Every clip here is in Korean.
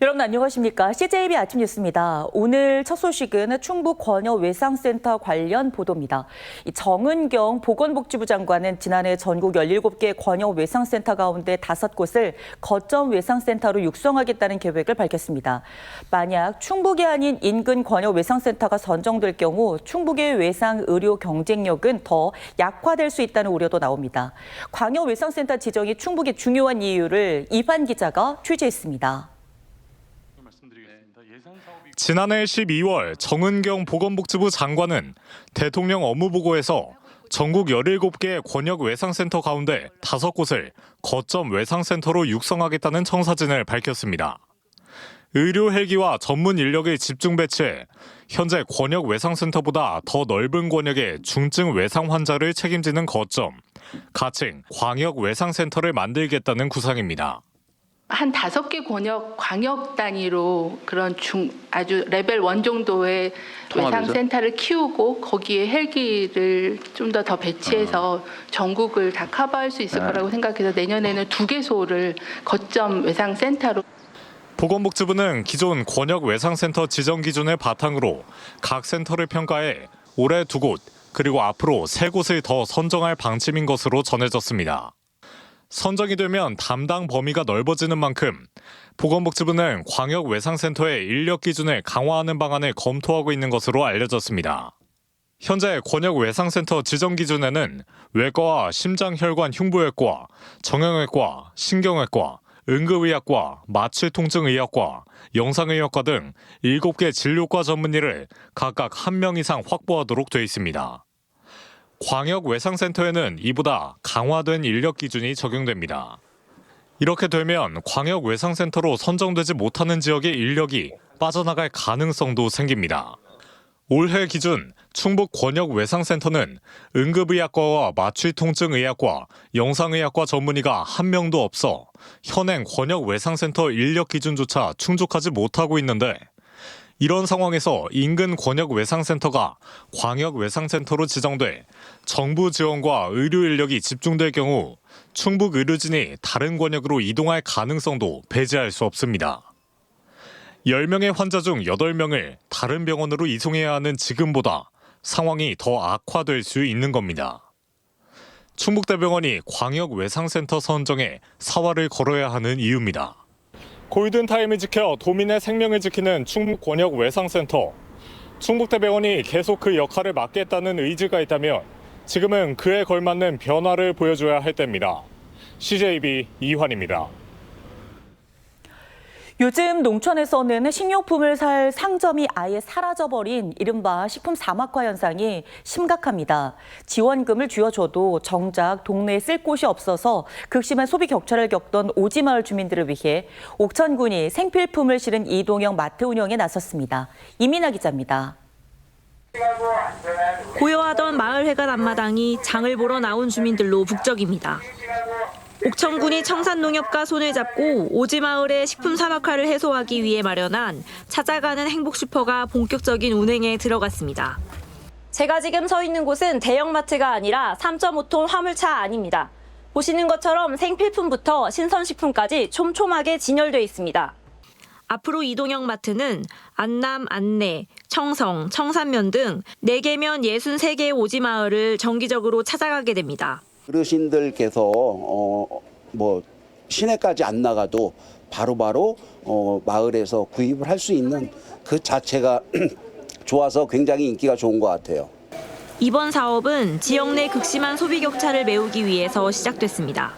여러분 안녕하십니까? CJB 아침 뉴스입니다. 오늘 첫 소식은 충북 권역 외상센터 관련 보도입니다. 정은경 보건복지부 장관은 지난해 전국 17개 권역 외상센터 가운데 5곳을 거점 외상센터로 육성하겠다는 계획을 밝혔습니다. 만약 충북이 아닌 인근 권역 외상센터가 선정될 경우 충북의 외상 의료 경쟁력은 더 약화될 수 있다는 우려도 나옵니다. 광역 외상센터 지정이 충북의 중요한 이유를 이반 기자가 취재했습니다. 지난해 12월 정은경 보건복지부 장관은 대통령 업무보고에서 전국 17개 권역 외상센터 가운데 5곳을 거점 외상센터로 육성하겠다는 청사진을 밝혔습니다. 의료 헬기와 전문 인력의 집중 배치해 현재 권역 외상센터보다 더 넓은 권역의 중증 외상 환자를 책임지는 거점, 가칭 광역 외상센터를 만들겠다는 구상입니다. 한 5개 권역 광역 단위로 그런 아주 레벨 1 정도의 외상센터를 키우고 거기에 헬기를 좀 더 배치해서 전국을 다 커버할 수 있을 거라고 생각해서 내년에는 2개소를 거점 외상센터로. 보건복지부는 기존 권역 외상센터 지정 기준을 바탕으로 각 센터를 평가해 올해 2곳, 그리고 앞으로 3곳을 더 선정할 방침인 것으로 전해졌습니다. 선정이 되면 담당 범위가 넓어지는 만큼 보건복지부는 광역 외상센터의 인력 기준을 강화하는 방안을 검토하고 있는 것으로 알려졌습니다. 현재 권역 외상센터 지정 기준에는 외과와 심장혈관 흉부외과, 정형외과, 신경외과, 응급의학과, 마취통증의학과, 영상의학과 등 7개 진료과 전문의를 각각 1명 이상 확보하도록 돼 있습니다. 광역 외상센터에는 이보다 강화된 인력 기준이 적용됩니다. 이렇게 되면 광역 외상센터로 선정되지 못하는 지역의 인력이 빠져나갈 가능성도 생깁니다. 올해 기준 충북 권역 외상센터는 응급의학과와 마취통증의학과, 영상의학과 전문의가 1명도 없어 현행 권역 외상센터 인력 기준조차 충족하지 못하고 있는데, 이런 상황에서 인근 권역 외상센터가 광역 외상센터로 지정돼 정부 지원과 의료 인력이 집중될 경우 충북 의료진이 다른 권역으로 이동할 가능성도 배제할 수 없습니다. 10명의 환자 중 8명을 다른 병원으로 이송해야 하는 지금보다 상황이 더 악화될 수 있는 겁니다. 충북대병원이 광역 외상센터 선정에 사활을 걸어야 하는 이유입니다. 골든타임을 지켜 도민의 생명을 지키는 충북 권역 외상센터. 충북대병원이 계속 그 역할을 맡겠다는 의지가 있다면 지금은 그에 걸맞는 변화를 보여줘야 할 때입니다. CJB 이환입니다. 요즘 농촌에서는 식료품을 살 상점이 아예 사라져버린 이른바 식품 사막화 현상이 심각합니다. 지원금을 쥐어줘도 정작 동네에 쓸 곳이 없어서 극심한 소비 격차를 겪던 오지마을 주민들을 위해 옥천군이 생필품을 실은 이동형 마트 운영에 나섰습니다. 이민아 기자입니다. 고요하던 마을 회관 앞마당이 장을 보러 나온 주민들로 북적입니다. 옥천군이 청산농협과 손을 잡고 오지마을의 식품 사막화를 해소하기 위해 마련한 찾아가는 행복슈퍼가 본격적인 운행에 들어갔습니다. 제가 지금 서 있는 곳은 대형마트가 아니라 3.5톤 화물차 안입니다. 보시는 것처럼 생필품부터 신선식품까지 촘촘하게 진열돼 있습니다. 앞으로 이동형 마트는 안남, 안내, 청성, 청산면 등 4개면 63개의 오지마을을 정기적으로 찾아가게 됩니다. 어르신들께서 시내까지 안 나가도 바로바로 마을에서 구입을 할 수 있는 그 자체가 좋아서 굉장히 인기가 좋은 것 같아요. 이번 사업은 지역 내 극심한 소비 격차를 메우기 위해서 시작됐습니다.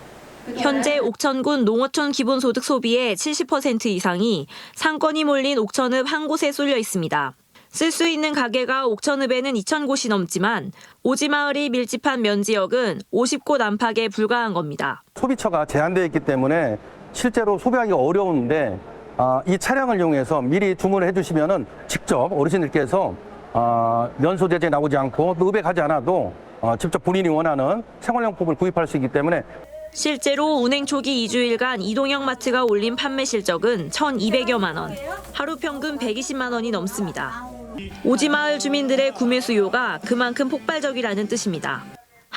현재 옥천군 농어촌 기본소득 소비의 70% 이상이 상권이 몰린 옥천읍 한 곳에 쏠려 있습니다. 쓸 수 있는 가게가 옥천읍에는 2,000곳이 넘지만 오지마을이 밀집한 면지역은 50곳 안팎에 불과한 겁니다. 소비처가 제한되어 있기 때문에 실제로 소비하기가 어려운데 이 차량을 이용해서 미리 주문을 해주시면 직접 어르신들께서 면소재재 나오지 않고 읍에 가지 않아도 직접 본인이 원하는 생활용품을 구입할 수 있기 때문에 실제로 운행 초기 2주일간 이동형 마트가 올린 판매 실적은 1,200여만 원, 하루 평균 120만 원이 넘습니다. 오지마을 주민들의 구매 수요가 그만큼 폭발적이라는 뜻입니다.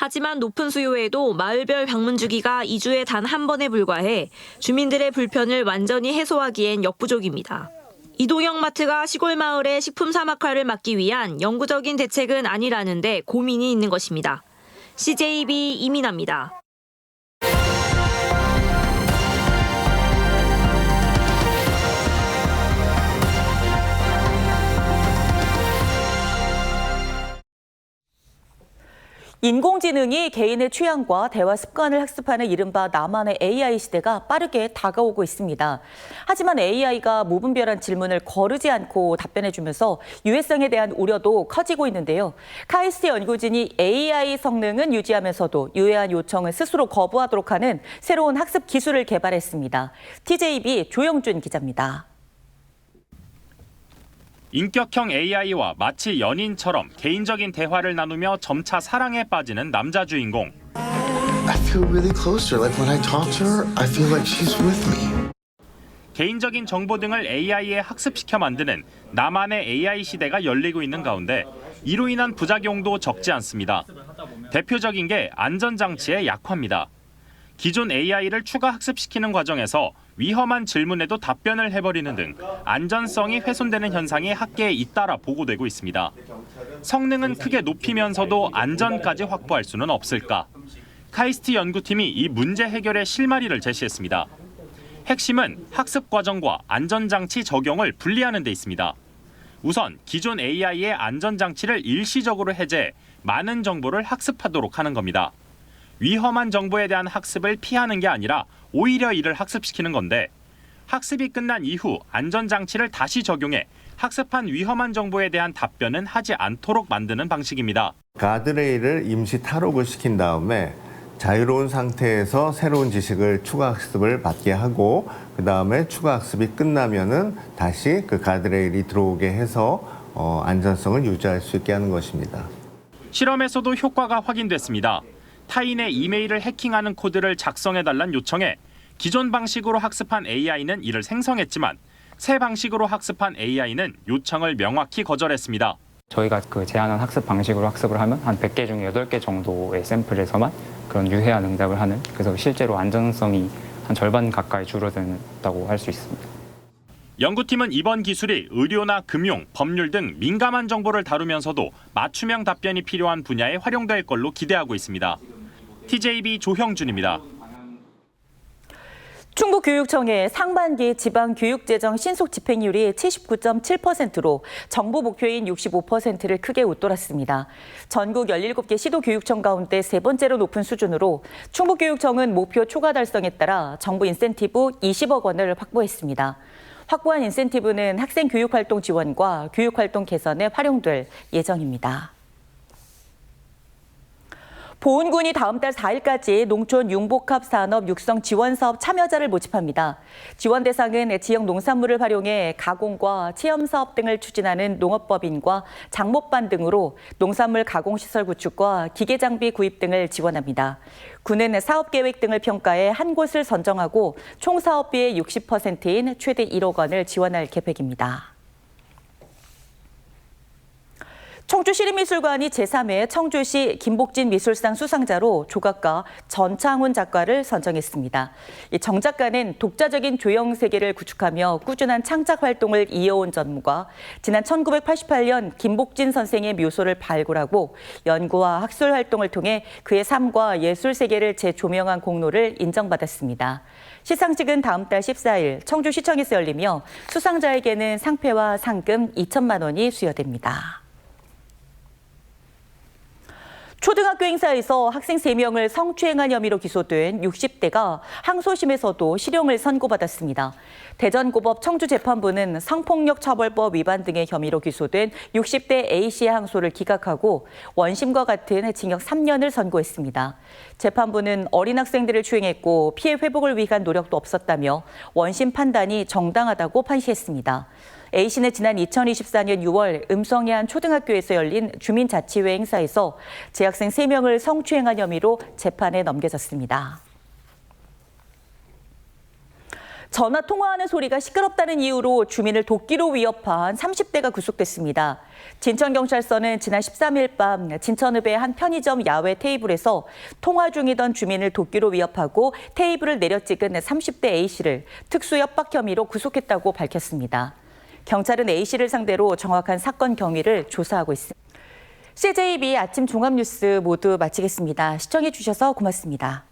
하지만 높은 수요에도 마을별 방문 주기가 2주에 단 한 번에 불과해 주민들의 불편을 완전히 해소하기엔 역부족입니다. 이동형 마트가 시골 마을의 식품 사막화를 막기 위한 영구적인 대책은 아니라는데 고민이 있는 것입니다. CJB 이민아입니다. 인공지능이 개인의 취향과 대화 습관을 학습하는 이른바 나만의 AI 시대가 빠르게 다가오고 있습니다. 하지만 AI가 무분별한 질문을 거르지 않고 답변해주면서 유해성에 대한 우려도 커지고 있는데요. 카이스트 연구진이 AI 성능은 유지하면서도 유해한 요청을 스스로 거부하도록 하는 새로운 학습 기술을 개발했습니다. TJB 조영준 기자입니다. 인격형 AI와 마치 연인처럼 개인적인 대화를 나누며 점차 사랑에 빠지는 남자 주인공. I feel really close to her. Like when I talk to her, I feel like she's with me. 개인적인 정보 등을 AI에 학습시켜 만드는 나만의 AI 시대가 열리고 있는 가운데 이로 인한 부작용도 적지 않습니다. 대표적인 게 안전장치의 약화입니다. 기존 AI를 추가 학습시키는 과정에서 위험한 질문에도 답변을 해버리는 등 안전성이 훼손되는 현상이 학계에 잇따라 보고되고 있습니다. 성능은 크게 높이면서도 안전까지 확보할 수는 없을까? 카이스트 연구팀이 이 문제 해결의 실마리를 제시했습니다. 핵심은 학습 과정과 안전장치 적용을 분리하는 데 있습니다. 우선 기존 AI의 안전장치를 일시적으로 해제해 많은 정보를 학습하도록 하는 겁니다. 위험한 정보에 대한 학습을 피하는 게 아니라 오히려 이를 학습시키는 건데 학습이 끝난 이후 안전장치를 다시 적용해 학습한 위험한 정보에 대한 답변은 하지 않도록 만드는 방식입니다. 가드레일을 임시 탈옥을 시킨 다음에 자유로운 상태에서 새로운 지식을 추가 학습을 받게 하고 그 다음에 추가 학습이 끝나면은 다시 그 가드레일이 들어오게 해서 안전성을 유지할 수 있게 하는 것입니다. 실험에서도 효과가 확인됐습니다. 타인의 이메일을 해킹하는 코드를 작성해달란 요청에 기존 방식으로 학습한 AI는 이를 생성했지만 새 방식으로 학습한 AI는 요청을 명확히 거절했습니다. 저희가 제안한 학습 방식으로 학습을 하면 한 100개 중에 8개 정도의 샘플에서만 그런 유해한 응답을 하는, 그래서 실제로 안전성이 한 절반 가까이 줄어든다고 할 수 있습니다. 연구팀은 이번 기술이 의료나 금융, 법률 등 민감한 정보를 다루면서도 맞춤형 답변이 필요한 분야에 활용될 걸로 기대하고 있습니다. TJB 조형준입니다. 충북교육청의 상반기 지방교육재정 신속 집행률이 79.7%로 정부 목표인 65%를 크게 웃돌았습니다. 전국 17개 시도교육청 가운데 세 번째로 높은 수준으로 충북교육청은 목표 초과 달성에 따라 정부 인센티브 20억 원을 확보했습니다. 확보한 인센티브는 학생 교육활동 지원과 교육활동 개선에 활용될 예정입니다. 보훈군이 다음 달 4일까지 농촌 융복합 산업 육성 지원 사업 참여자를 모집합니다. 지원 대상은 지역 농산물을 활용해 가공과 체험 사업 등을 추진하는 농업법인과 장목반 등으로 농산물 가공 시설 구축과 기계 장비 구입 등을 지원합니다. 군은 사업 계획 등을 평가해 한 곳을 선정하고 총 사업비의 60%인 최대 1억 원을 지원할 계획입니다. 청주시립미술관이 제3회 청주시 김복진 미술상 수상자로 조각가 전창훈 작가를 선정했습니다. 정 작가는 독자적인 조형 세계를 구축하며 꾸준한 창작 활동을 이어온 점과 지난 1988년 김복진 선생의 묘소를 발굴하고 연구와 학술 활동을 통해 그의 삶과 예술 세계를 재조명한 공로를 인정받았습니다. 시상식은 다음 달 14일 청주시청에서 열리며 수상자에게는 상패와 상금 2천만 원이 수여됩니다. 초등학교 행사에서 학생 3명을 성추행한 혐의로 기소된 60대가 항소심에서도 실형을 선고받았습니다. 대전고법 청주재판부는 성폭력처벌법 위반 등의 혐의로 기소된 60대 A씨의 항소를 기각하고 원심과 같은 징역 3년을 선고했습니다. 재판부는 어린 학생들을 추행했고 피해 회복을 위한 노력도 없었다며 원심 판단이 정당하다고 판시했습니다. A씨는 지난 2024년 6월 음성의 한 초등학교에서 열린 주민자치회 행사에서 재학생 3명을 성추행한 혐의로 재판에 넘겨졌습니다. 전화 통화하는 소리가 시끄럽다는 이유로 주민을 도끼로 위협한 30대가 구속됐습니다. 진천경찰서는 지난 13일 밤 진천읍의 한 편의점 야외 테이블에서 통화 중이던 주민을 도끼로 위협하고 테이블을 내려찍은 30대 A씨를 특수 협박 혐의로 구속했다고 밝혔습니다. 경찰은 A씨를 상대로 정확한 사건 경위를 조사하고 있습니다. CJB 아침 종합뉴스 모두 마치겠습니다. 시청해 주셔서 고맙습니다.